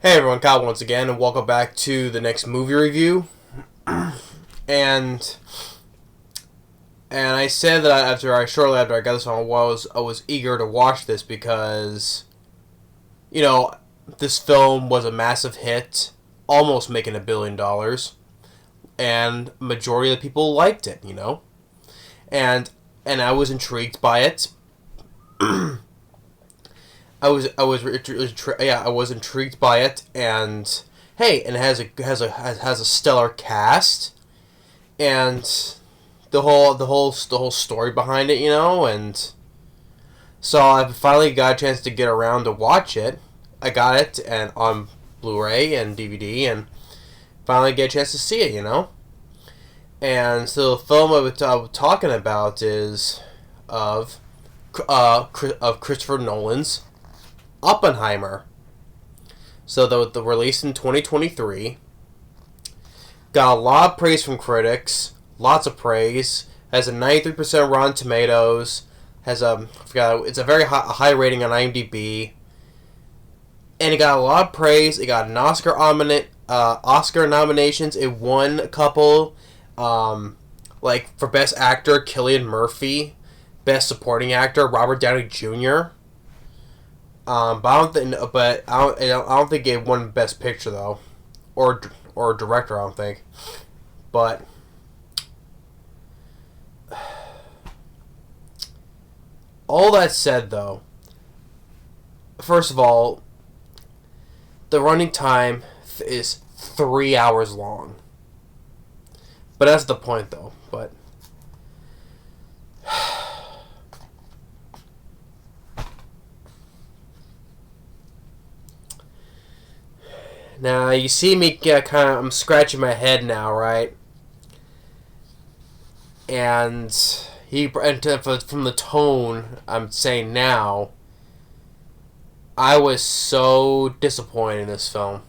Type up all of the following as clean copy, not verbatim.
Hey everyone, Kyle once again, and welcome back to the next movie review. and I said that shortly after I got this on, I was eager to watch this because, this film was a massive hit, almost making $1 billion, and majority of the people liked it, and I was intrigued by it. I was intrigued by it, and hey, and it has a stellar cast, and the whole story behind it, and so I finally got a chance to get around to watch it. I got it and on Blu-ray and DVD, and finally get a chance to see it, And so the film I'm talking about is of Christopher Nolan's Oppenheimer. So the release in 2023 got a lot of praise from critics, lots of praise. Has a 93% Rotten Tomatoes. It's a very high rating on IMDb, and it got a lot of praise. It got an Oscar nominations. It won a couple, like for Best Actor, Cillian Murphy, Best Supporting Actor, Robert Downey Jr. But I don't think it won Best Picture though, or Director. I don't think. But all that said, though, first of all, the running time is 3 hours long. But that's the point, though. But now, you see me I'm scratching my head now, right? And from the tone I'm saying now, I was so disappointed in this film.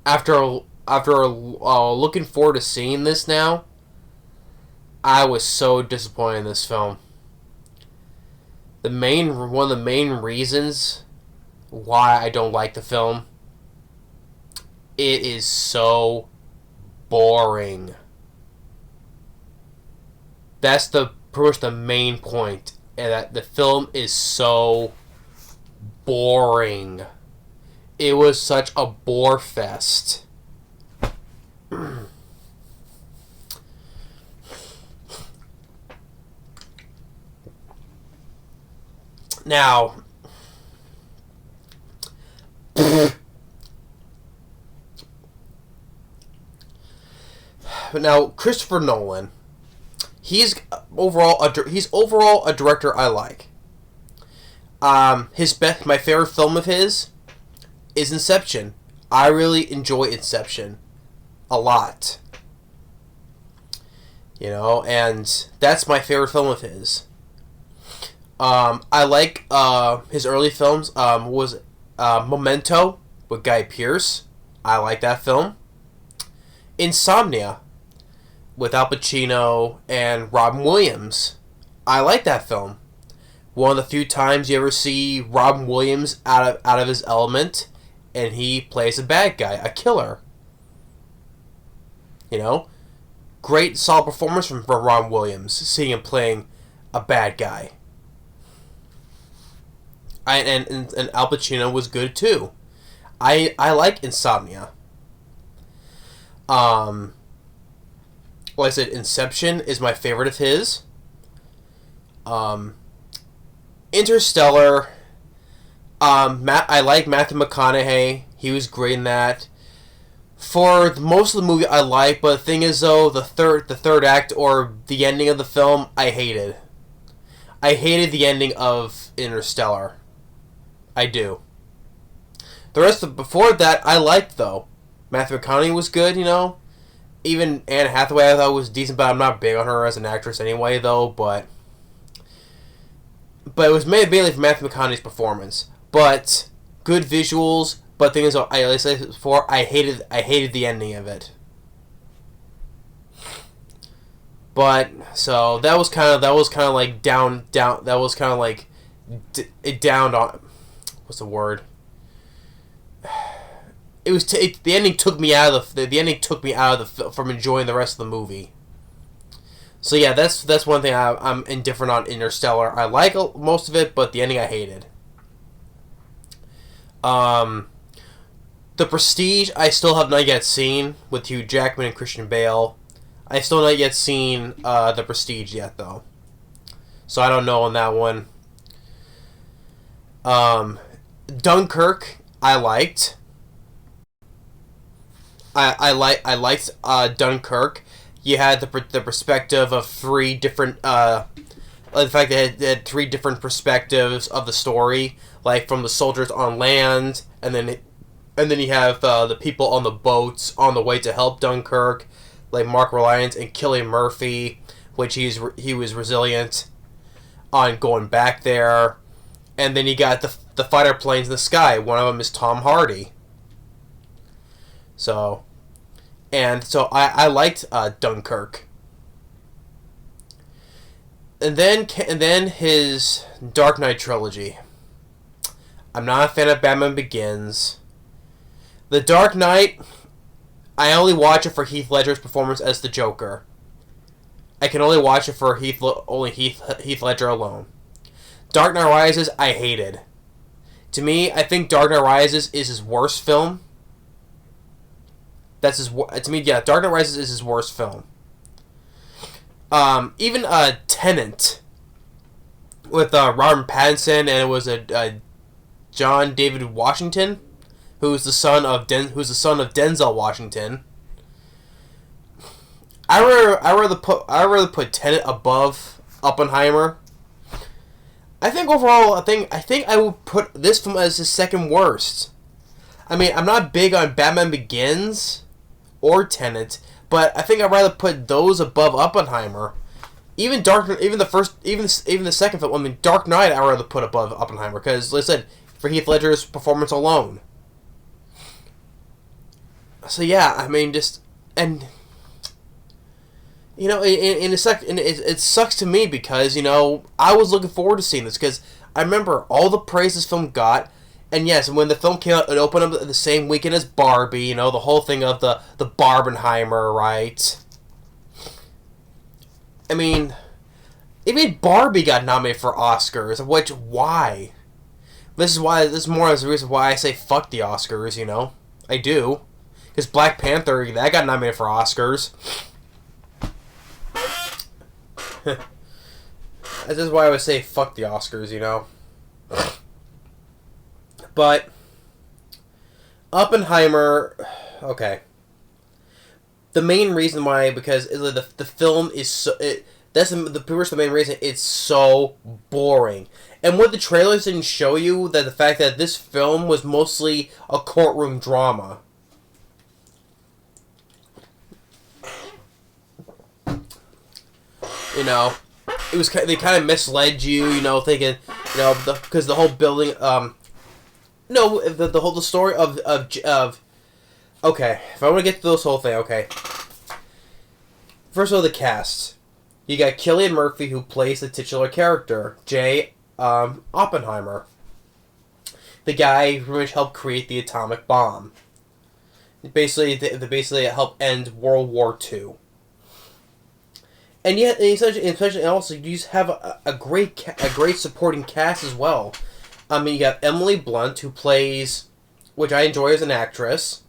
After looking forward to seeing this now, I was so disappointed in this film. One of the main reasons why I don't like the film, it is so boring. That's pretty much the main point, and that the film is so boring. It was such a bore fest. Now, Christopher Nolan, he's overall a director I like. My favorite film of his is Inception. I really enjoy Inception a lot. And that's my favorite film of his. I like his early films. Was Memento with Guy Pearce. I like that film. Insomnia with Al Pacino and Robin Williams. I like that film. One of the few times you ever see Robin Williams out of his element, and he plays a bad guy, a killer. Great solid performance from Robin Williams, seeing him playing a bad guy. And Al Pacino was good too. I like Insomnia. Like I said, Inception is my favorite of his. Interstellar. I like Matthew McConaughey. He was great in that. For most of the movie, I like, but the thing is, though, the third act or the ending of the film, I hated. I hated the ending of Interstellar. I do. The rest before that, I liked though. Matthew McConaughey was good, Even Anne Hathaway I thought was decent, but I'm not big on her as an actress anyway, though. But it was mainly for Matthew McConaughey's performance. But good visuals. But the thing is, like I said before, I hated the ending of it. But so that was kind of like down. That was kind of like it downed on. What's the word? the ending took me out of the ending took me out of from enjoying the rest of the movie. So yeah, that's one thing I'm indifferent on Interstellar. I like most of it, but the ending I hated. The Prestige I still have not yet seen with Hugh Jackman and Christian Bale. I still not yet seen The Prestige yet though, so I don't know on that one. Dunkirk I liked. I liked Dunkirk. You had the perspective of three different the fact that it had three different perspectives of the story, like from the soldiers on land, and then you have the people on the boats on the way to help Dunkirk, like Mark Rylance and Cillian Murphy, which he was resilient on going back there, and then you got the fighter planes in the sky. One of them is Tom Hardy. So I liked Dunkirk. And then his Dark Knight trilogy. I'm not a fan of Batman Begins. The Dark Knight, I only watch it for Heath Ledger's performance as the Joker. I can only watch it for Heath Ledger alone. Dark Knight Rises, I hated. To me, I think Dark Knight Rises is his worst film. To me, yeah, Dark Knight Rises is his worst film. Even Tenet with Robert Pattinson, and it was a John David Washington, who's the son of Denzel Washington. I rather put Tenet above Oppenheimer. I think overall, I think I would put this film as his second worst. I mean, I'm not big on Batman Begins or Tenet, but I think I'd rather put those above Oppenheimer. Even the second film. I mean, Dark Knight, I'd rather put above Oppenheimer because, like I said, for Heath Ledger's performance alone. So yeah, I mean, it sucks to me because I was looking forward to seeing this because I remember all the praise this film got. And yes, when the film came out, it opened up the same weekend as Barbie, the whole thing of the Barbenheimer, right? I mean, even Barbie got nominated for Oscars, why? This is more as a reason why I say fuck the Oscars, I do. Because Black Panther, that got nominated for Oscars. This is why I would say fuck the Oscars, But Oppenheimer, okay. The main reason why, because the film is so, that's the main reason it's so boring. And what the trailers didn't show you, that the fact that this film was mostly a courtroom drama. It was, they kind of misled you, thinking, because the whole building, no, the story of okay, if I want to get to this whole thing, okay. First of all, the cast. You got Cillian Murphy, who plays the titular character, J. Oppenheimer. The guy who helped create the atomic bomb. Basically helped end World War II. And yet, especially also, you just have a great supporting cast as well. I mean, you got Emily Blunt, who plays, which I enjoy as an actress,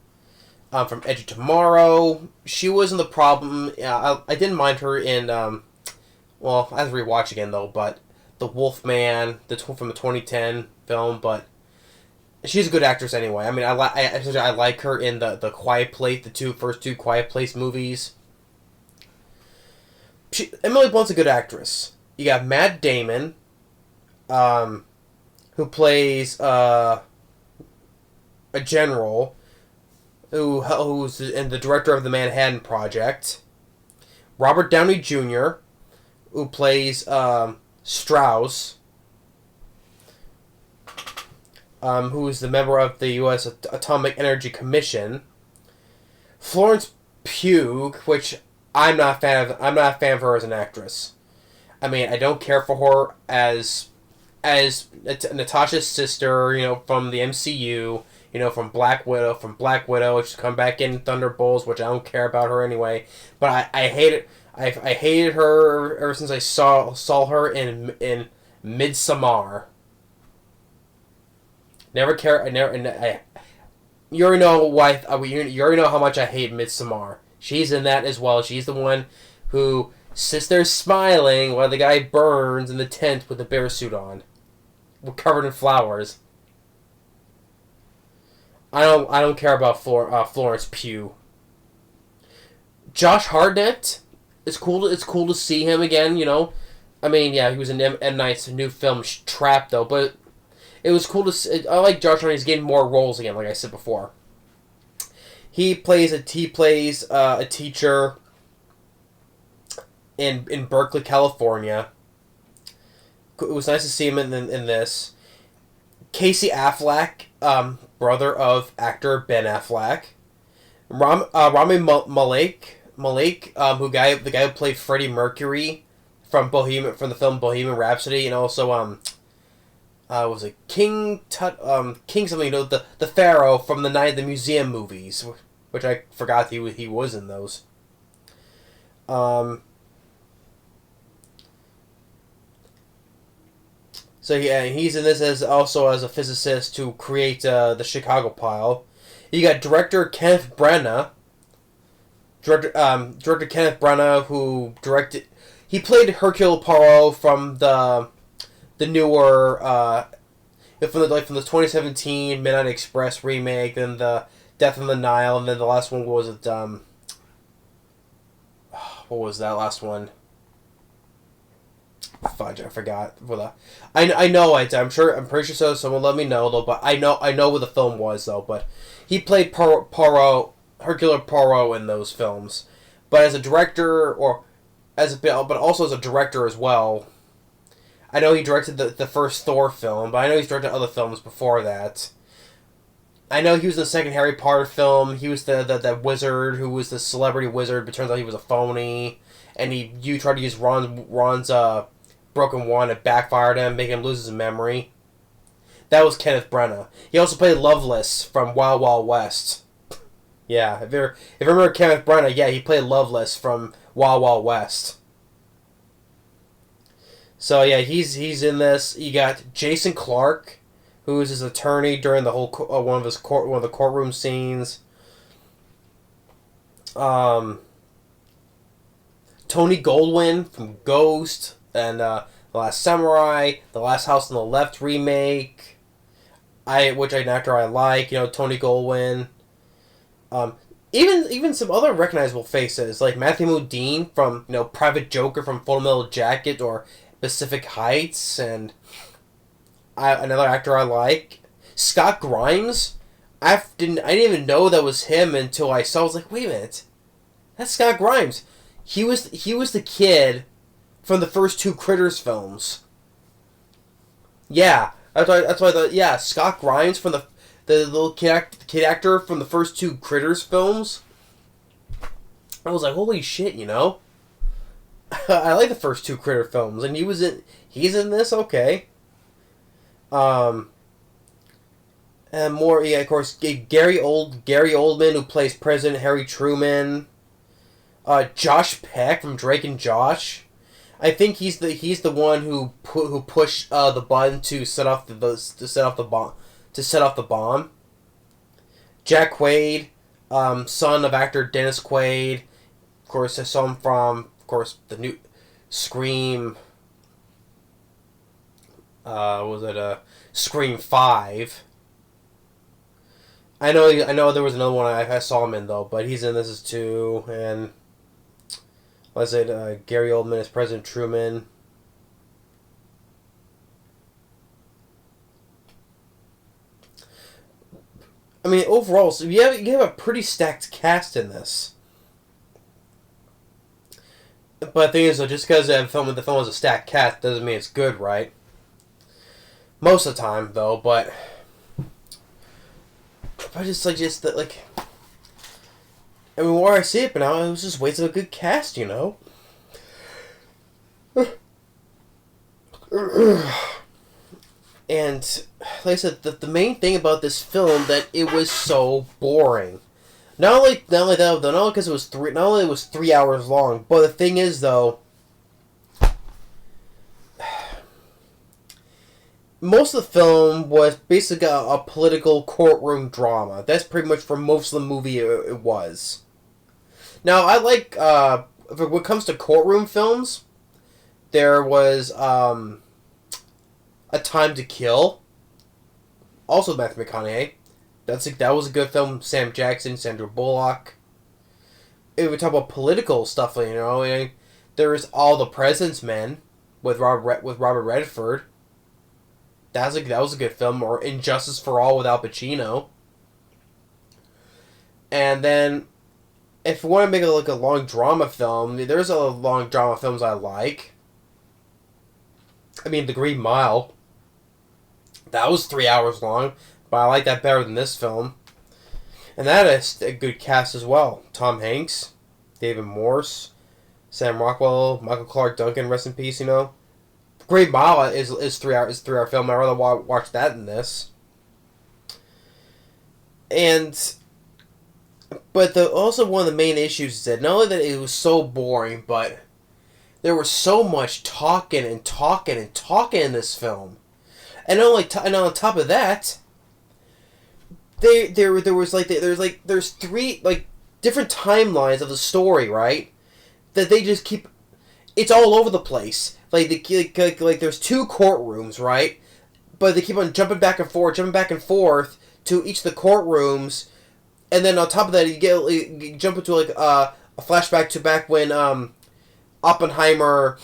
from Edge of Tomorrow. She wasn't the problem. I didn't mind her in, well, I have to rewatch again, though, but The Wolfman, from the 2010 film, but she's a good actress anyway. I mean, I like her in the Quiet Place, first two Quiet Place movies. Emily Blunt's a good actress. You got Matt Damon, who plays a general, who's the director of the Manhattan Project. Robert Downey Jr., who plays Strauss, who is the member of the U.S. Atomic Energy Commission. Florence Pugh, which I'm not a fan of her as an actress. I mean, I don't care for her as Natasha's sister, from the MCU, from Black Widow, she's come back in Thunderbolts, which I don't care about her anyway. But I hated I hated her ever since I saw her in Midsommar. Never care. You already know why. You already know how much I hate Midsommar. She's in that as well. She's the one who sits there smiling while the guy burns in the tent with the bear suit on, covered in flowers. I don't care about Florence Pugh. Josh Hartnett. It's cool to see him again. I mean, yeah, he was in M. Night's new film Trap though, but it was cool to see. I like Josh Hartnett. He's getting more roles again, like I said before. He plays a teacher in Berkeley, California. It was nice to see him in this. Casey Affleck, brother of actor Ben Affleck. Rami Malek, the guy who played Freddie Mercury from the film Bohemian Rhapsody, and also was it King something, the Pharaoh from the Night of the Museum movies, which I forgot he was in those. So yeah, he's in this as a physicist to create the Chicago Pile. You got director Kenneth Branagh. Director Kenneth Branagh, who directed. He played Hercule Poirot from the newer from the 2017 Midnight Express remake, then the Death on the Nile, and then the last one was it what was that last one? Fudge, I forgot. I know it. I'm pretty sure so. Someone let me know though. But I know what the film was though. But he played Poirot, Hercule Poirot in those films. But as a director, but also as a director as well. I know he directed the first Thor film, but I know he's directed other films before that. I know he was in the second Harry Potter film. He was the wizard who was the celebrity wizard, but turns out he was a phony. And you tried to use Ron's broken wand, it backfired him, making him lose his memory. That was Kenneth Branagh. He also played Loveless from Wild Wild West. Yeah, if you remember Kenneth Branagh, yeah, he played Loveless from Wild Wild West. So yeah, he's in this. You got Jason Clarke, who is his attorney during the whole one of the courtroom scenes. Tony Goldwyn from Ghost and The Last Samurai, The Last House on the Left remake, which an actor I like. Tony Goldwyn. Even some other recognizable faces like Matthew Modine from Private Joker from Full Metal Jacket or Pacific Heights, and another actor I like, Scott Grimes. I didn't even know that was him until I saw. I was like, wait a minute, that's Scott Grimes. He was the kid from the first two Critters films. Yeah, that's why I thought. Yeah, Scott Grimes from the little kid actor from the first two Critters films. I was like, holy shit, I like the first two Critter films, and he's in this, okay. And more, yeah, of course, Gary Oldman, who plays President Harry Truman. Josh Peck from Drake and Josh. I think he's the one who pushed the button to set off the bomb. Jack Quaid, son of actor Dennis Quaid. Of course, I saw him from, the new Scream. Scream 5. I know there was another one I saw him in though, but he's in this too. And let's say Gary Oldman as President Truman. I mean, overall, so you have a pretty stacked cast in this. But the thing is, though, just because the film was a stacked cast doesn't mean it's good, right? Most of the time, though, but I just I mean, where I see it, but now it was just waste of a good cast, And like I said, the main thing about this film that it was so boring. Not only because it was not only it was 3 hours long, but the thing is though, most of the film was basically a political courtroom drama. That's pretty much for most of the movie it was. Now I like when it comes to courtroom films, there was A Time to Kill, also Matthew McConaughey. That was a good film. Sam Jackson, Sandra Bullock. If we talk about political stuff, there is All the President's Men with Robert Redford. That was a good film. Or Injustice for All with Al Pacino. And then, if we want to make it a long drama film, there's a long drama films I like. I mean, The Green Mile. That was 3 hours long. But I like that better than this film. And that is a good cast as well. Tom Hanks, David Morse, Sam Rockwell, Michael Clarke Duncan, rest in peace, Great Mile is 3 hour film. I'd rather watch that than this. But also one of the main issues is that not only that it was so boring, but there was so much talking in this film. And on top of that, there's three different timelines of the story, right? That they just keep, it's all over the place. Like there's two courtrooms, right? But they keep on jumping back and forth to each of the courtrooms, and then on top of that, you jump into a flashback to back when Oppenheimer,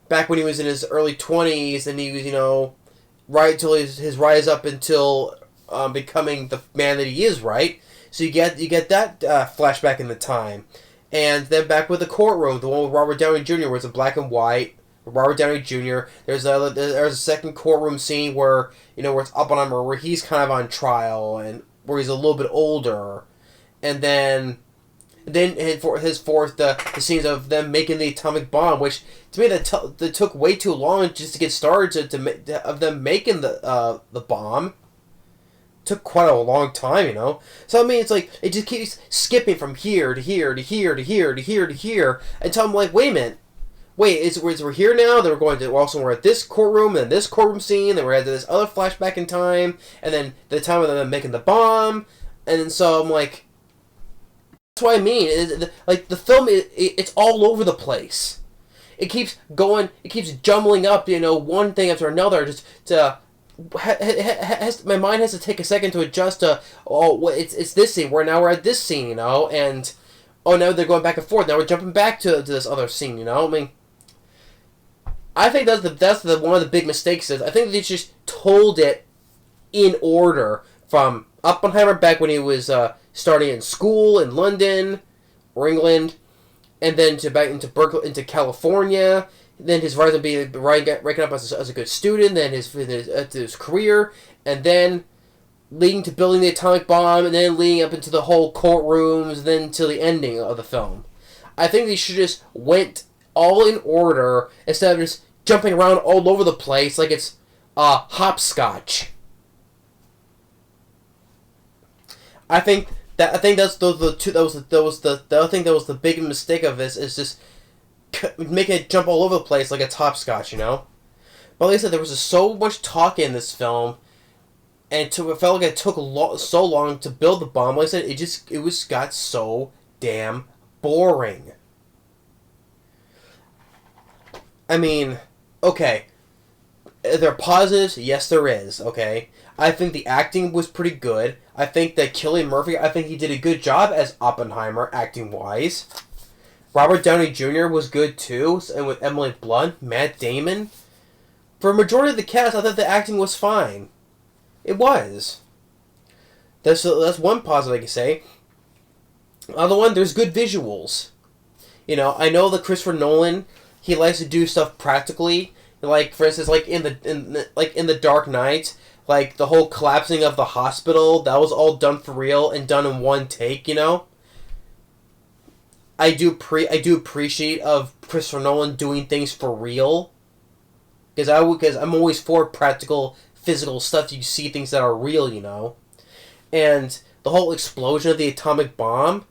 back when he was in his early 20s, and he was right until his rise up until becoming the man that he is, right? So you get that flashback in the time, and then back with the courtroom, the one with Robert Downey Jr. where it's a black and white. Robert Downey Jr. There's a second courtroom scene where where it's Oppenheimer, where he's kind of on trial and where he's a little bit older, and then his fourth the scenes of them making the atomic bomb, which to me that took way too long just to get started of them making the bomb. Took quite a long time, So I mean, it's like it just keeps skipping from here to here to here to here to here to here until I'm like, wait a minute, we're here now. Then we're at this courtroom, and then this courtroom scene, then we're at this other flashback in time, and then the time of them making the bomb, and then so I'm like, that's what I mean. The film, it's all over the place. It keeps going. It keeps jumbling up, one thing after another, just to. My mind has to take a second to adjust to it's this scene where now we're at this scene, and now they're going back and forth. Now we're jumping back to this other scene, I mean, I think that's one of the big mistakes is I think they just told it in order from Oppenheimer back when he was starting in school in London or England, and then back into Berkeley, into California. Then his rise of being ranking up as a good student, then his career, and then leading to building the atomic bomb, and then leading up into the whole courtrooms, then to the ending of the film. I think they should just went all in order instead of just jumping around all over the place like it's hopscotch. I think that's the other thing that was the big mistake of this is just making it jump all over the place like it's hopscotch, But like I said, there was just so much talk in this film, and it felt like it took so long to build the bomb. Like I said, it got so damn boring. I mean, okay, there are positives. Yes, there is. Okay, I think the acting was pretty good. I think that Cillian Murphy, I think he did a good job as Oppenheimer, acting wise. Robert Downey Jr. was good too, and with Emily Blunt, Matt Damon. For a majority of the cast, I thought the acting was fine. It was. That's one positive I can say. Other one, there's good visuals. I know that Christopher Nolan, he likes to do stuff practically. Like for instance, in the Dark Knight, like the whole collapsing of the hospital, that was all done for real and done in one take. I do appreciate of Christopher Nolan doing things for real, because I'm always for practical physical stuff. You see things that are real, and the whole explosion of the atomic bomb.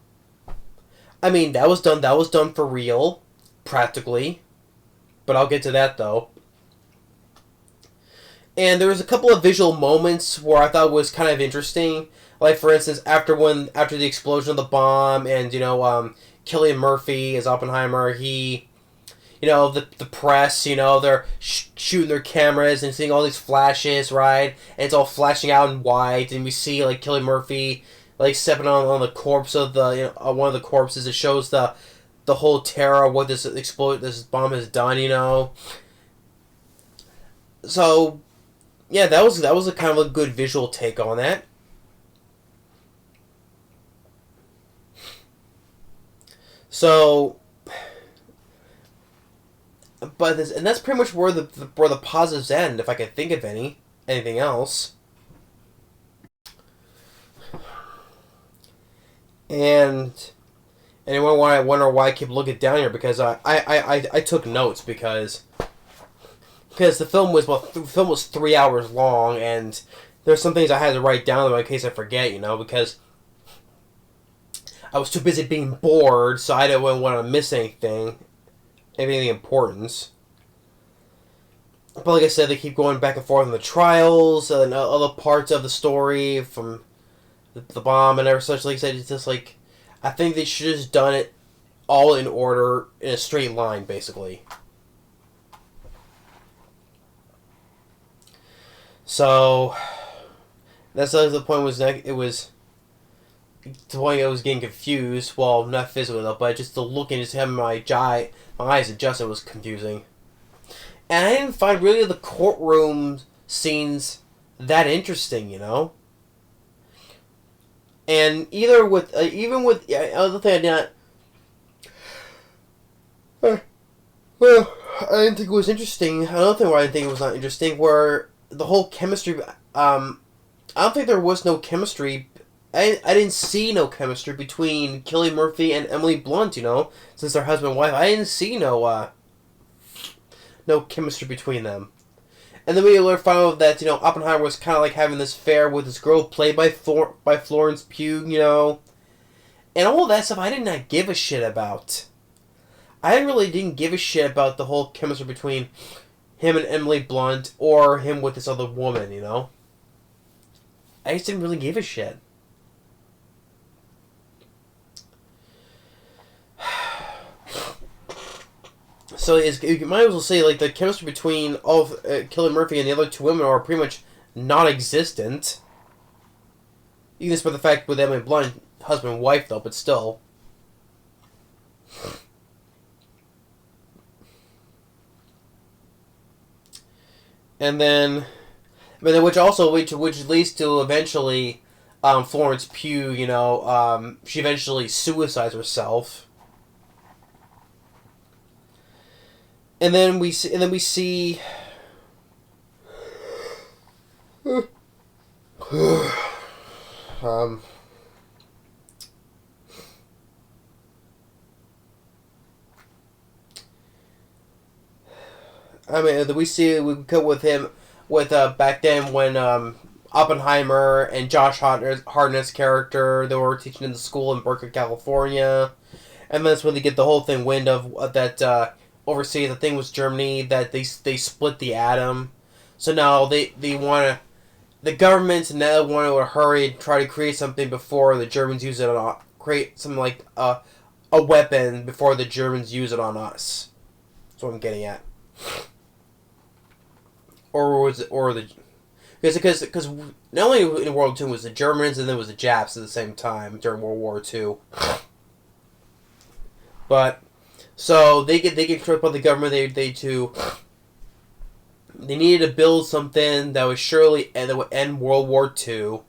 I mean, that was done. That was done for real, practically. But I'll get to that though. And there was a couple of visual moments where I thought was kind of interesting. Like, for instance, after the explosion of the bomb, and Cillian Murphy as Oppenheimer, the press, they're shooting their cameras and seeing all these flashes, right? And it's all flashing out in white, and we see like Cillian Murphy like stepping on the corpse of one of the corpses. It shows the whole terror of what this bomb has done, So yeah, that was a kind of a good visual take on that. So, and that's pretty much where the positives end, if I can think of anything else. And anyone wonder why I keep looking down here, because I took notes because the film was 3 hours long, and there's some things I had to write down in case I forget, because I was too busy being bored, so I didn't want to miss anything importance. But like I said, they keep going back and forth on the trials and other parts of the story from the bomb and such. Like I said, it's just like, I think they should have just done it all in order in a straight line, basically. So that's the point. The point I was getting confused. Well, not physically though, but just the looking, just having my eyes adjusted was confusing. And I didn't find really the courtroom scenes that interesting, And even with other thing I did not. Well, I didn't think it was interesting. Another thing where I didn't think it was not interesting were the whole chemistry. I don't think there was no chemistry. I didn't see no chemistry between Cillian Murphy and Emily Blunt, since they're husband and wife. I didn't see no chemistry between them. And then we learned finally that, Oppenheimer was kind of like having this affair with this girl played by Florence Pugh, and all that stuff I did not give a shit about. I really didn't give a shit about the whole chemistry between him and Emily Blunt, or him with this other woman, I just didn't really give a shit. So you might as well say, like, the chemistry between all of Cillian Murphy and the other two women are pretty much non-existent. Even despite the fact with Emily Blunt, husband and wife, though, but still. And then, which leads to eventually, Florence Pugh, she eventually suicides herself. And then we see. We go with him back then when Oppenheimer and Josh Hartnett's character, they were teaching in the school in Berkeley, California, and that's when they get the whole thing wind of that. Overseas, the thing was Germany, that they split the atom. So now they want to, the government now want to hurry and try to create something before the Germans use it on, create something like a weapon before the Germans use it on us. That's what I'm getting at. Because not only in World War II was the Germans, and then it was the Japs at the same time during World War II. But so they get tripped by the government. They needed to build something that would end World War II,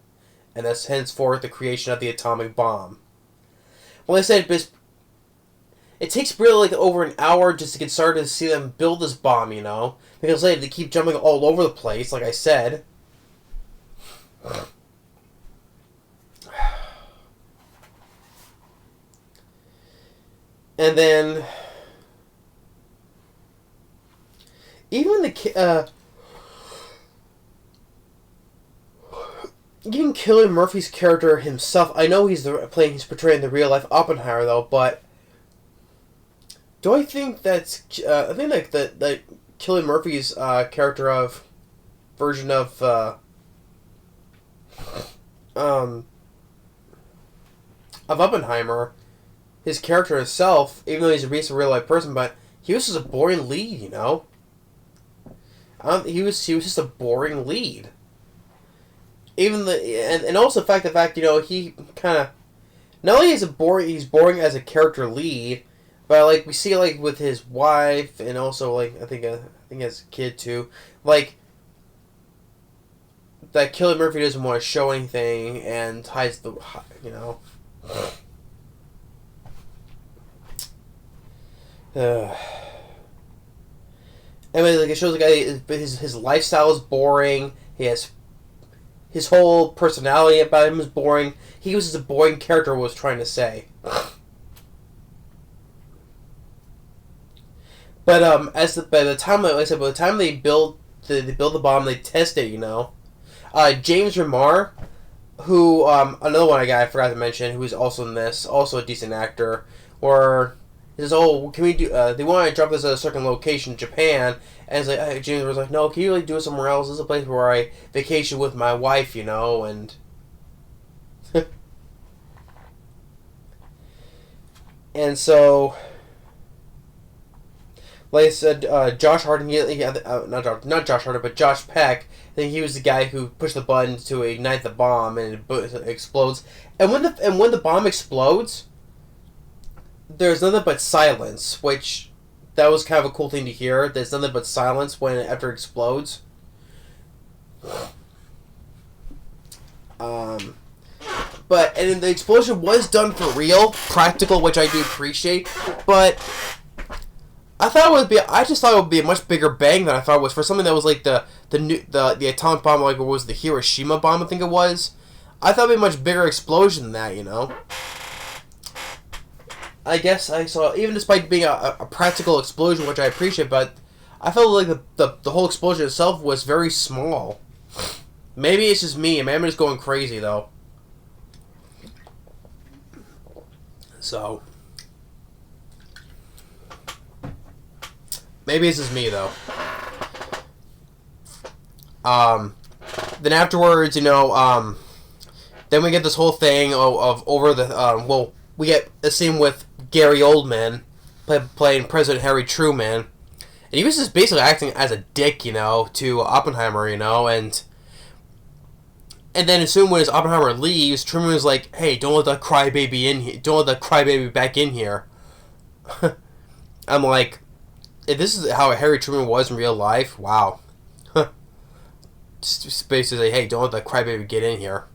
and that's henceforth the creation of the atomic bomb. Well, they said it takes really like over an hour just to get started to see them build this bomb, because they keep jumping all over the place, like I said. And then even even Cillian Murphy's character himself, I know he's portraying the real life Oppenheimer though, but do I think that's I think like that Cillian Murphy's character version of Oppenheimer, his character himself, even though he's a recent real life person, but he was just a boring lead, you know. He was just a boring lead. Even and also the fact you know he kind of not only is he's boring as a character lead, but like we see like with his wife and also like I think as a kid too, like that Cillian Murphy doesn't want to show anything and hides the you know. Anyway, like it shows the guy his lifestyle is boring. He has his whole personality about him is boring. He was just a boring character. Was trying to say. But by the time they build the bomb, they test it. You know, James Remar, who another one I forgot to mention, who is also in this, also a decent actor, or. He says, "Oh, can we do? They want to drop this at a certain location, Japan." And it's like James was like, "No, can you really do it somewhere else? This is a place where I vacation with my wife, you know." And and so, like I said, Josh Hartnett, not Josh Hartnett, but Josh Peck. I think he was the guy who pushed the button to ignite the bomb, and it explodes. And when the bomb explodes. There's nothing but silence, which that was kind of a cool thing to hear. There's nothing but silence after it explodes. But and the explosion was done for real, practical, which I do appreciate. But I just thought it would be a much bigger bang than I thought it was for something that was like the atomic bomb, like it was the Hiroshima bomb, I think it was. I thought it'd be a much bigger explosion than that, you know. I guess I saw, even despite being a practical explosion, which I appreciate, but I felt like the whole explosion itself was very small. Maybe it's just me. Maybe I'm just going crazy, though. So. Maybe it's just me, though. Then afterwards, you know, then we get this whole thing of over the, we get a scene with Gary Oldman playing President Harry Truman, and he was just basically acting as a dick, you know, to Oppenheimer, you know, and then as soon as Oppenheimer leaves, Truman was like, "Hey, don't let that crybaby in here. Don't let that crybaby back in here." I'm like, if this is how Harry Truman was in real life, wow. Just basically, hey, don't let that crybaby get in here.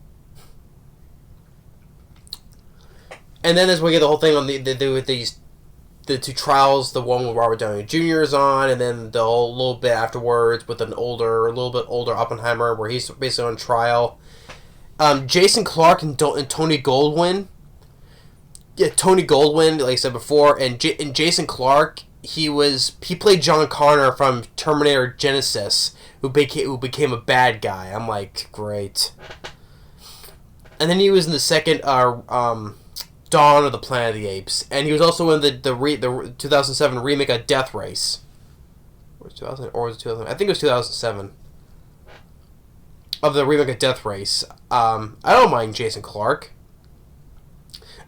And then as we get the whole thing on the two trials, the one with Robert Downey Jr. is on, and then the whole little bit afterwards with a little bit older Oppenheimer, where he's basically on trial. Jason Clarke and Tony Goldwyn. Yeah, Tony Goldwyn, like I said before, and Jason Clarke, he played John Connor from Terminator Genisys, who became a bad guy. I'm like, great. And then he was in the second Dawn of the Planet of the Apes, and he was also in the 2007 remake of Death Race. Was it 2000 or was it 2000? I think it was 2007. Of the remake of Death Race. I don't mind Jason Clarke.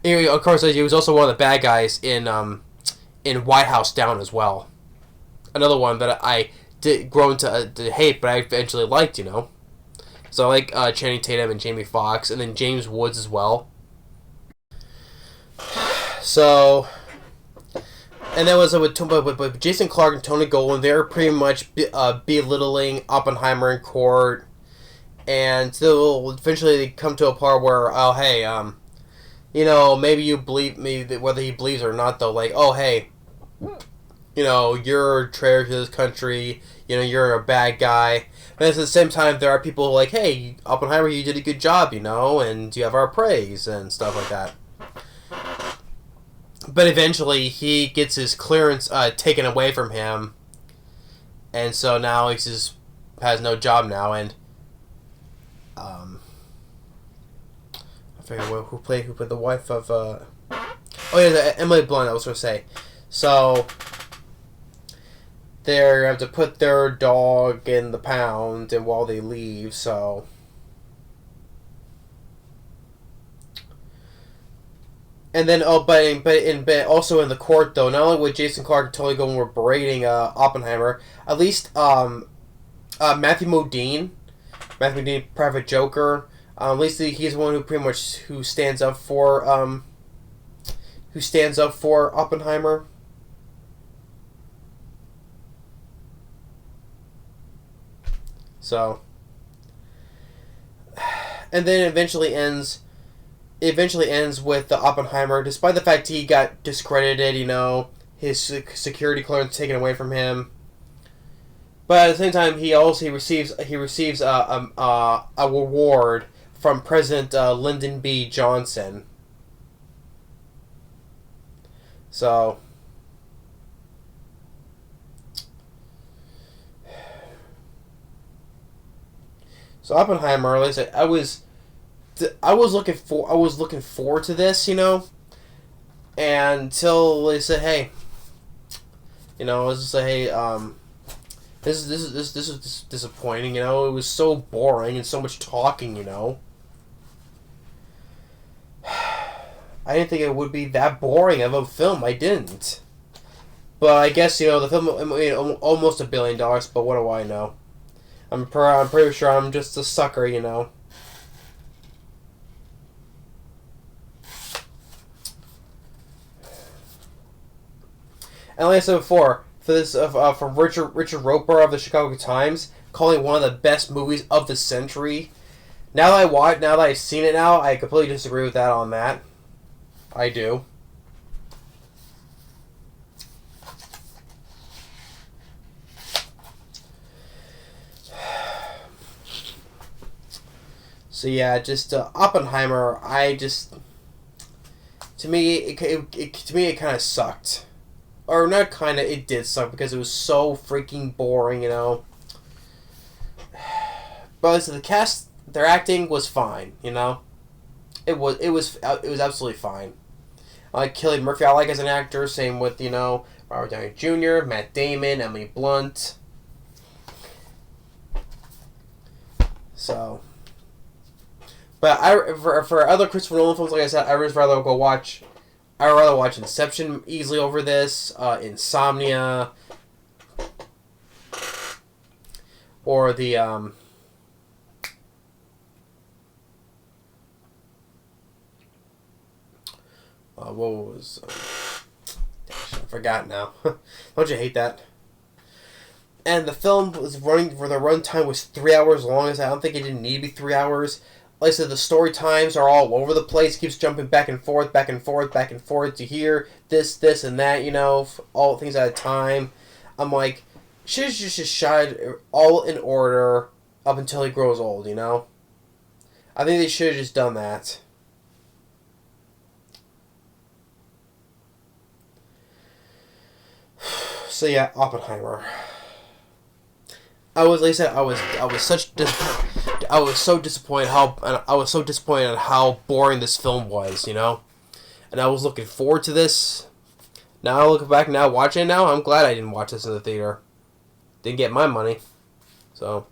Anyway, of course, he was also one of the bad guys in White House Down as well. Another one that I did grown to hate, but I eventually liked, you know. So I like Channing Tatum and Jamie Foxx, and then James Woods as well. So, and that was with Jason Clarke and Tony Goldwyn. They were pretty much belittling Oppenheimer in court, and they'll eventually come to a part where, oh hey, you know, maybe you believe me, whether he believes or not, though. Like, oh hey, you know, you're a traitor to this country. You know, you're a bad guy. But at the same time, there are people who are like, hey, Oppenheimer, you did a good job, you know, and you have our praise and stuff like that. But eventually, he gets his clearance taken away from him, and so now he just has no job now, and who played the wife of oh yeah, Emily Blunt. I was gonna say. So they have to put their dog in the pound, and while they leave, so. And then, but also in the court though, not only would Jason Clarke totally go and we're berating Oppenheimer, at least Matthew Modine, Private Joker, at least he's the one who pretty much who stands up for Oppenheimer. So, and then it eventually ends with the Oppenheimer, despite the fact he got discredited, his security clearance taken away from him. But at the same time, he receives a reward from President Lyndon B. Johnson. So Oppenheimer, like I said, I was looking forward to this, and until they said, hey, let's just say, hey, this is disappointing, it was so boring and so much talking, I didn't think it would be that boring of a film. I didn't, but I guess the film made almost $1 billion. But what do I know? I'm pretty sure I'm just a sucker, And like I said before, for this from Richard Roper of the Chicago Times, calling it one of the best movies of the century. Now that I've seen it now, I completely disagree with that on that. I do. So yeah, just Oppenheimer. To me, it kind of sucked, or not kind of. It did suck because it was so freaking boring, But so the cast, their acting was fine, It was absolutely fine. I like Cillian Murphy. I like as an actor. Same with Robert Downey Jr., Matt Damon, Emily Blunt. So. But for other Christopher Nolan films, like I said, I'd rather watch Inception easily over this, Insomnia, or the what was I forgot now. Don't you hate that? And the film was running for the runtime was 3 hours long. I don't think it didn't need to be 3 hours. Like I said, the story times are all over the place. Keeps jumping back and forth to hear this, and that, all things at a time. I'm like, should have just shot it all in order up until he grows old, I think they should have just done that. So yeah, Oppenheimer. I was so disappointed on how boring this film was, And I was looking forward to this. Now looking back now, watching it now, I'm glad I didn't watch this in the theater. Didn't get my money. So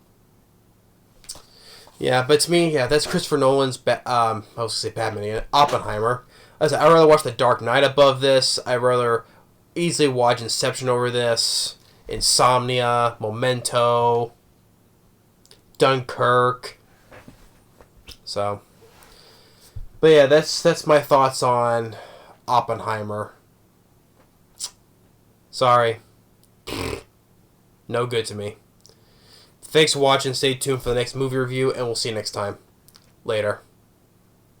yeah, but to me, yeah, that's Christopher Nolan's I was gonna say Batman, Oppenheimer. I'd rather watch The Dark Knight above this. I'd rather easily watch Inception over this. Insomnia, Memento, Dunkirk. So, but yeah, that's my thoughts on Oppenheimer. Sorry, no good to me. Thanks for watching. Stay tuned for the next movie review, and we'll see you next time. Later.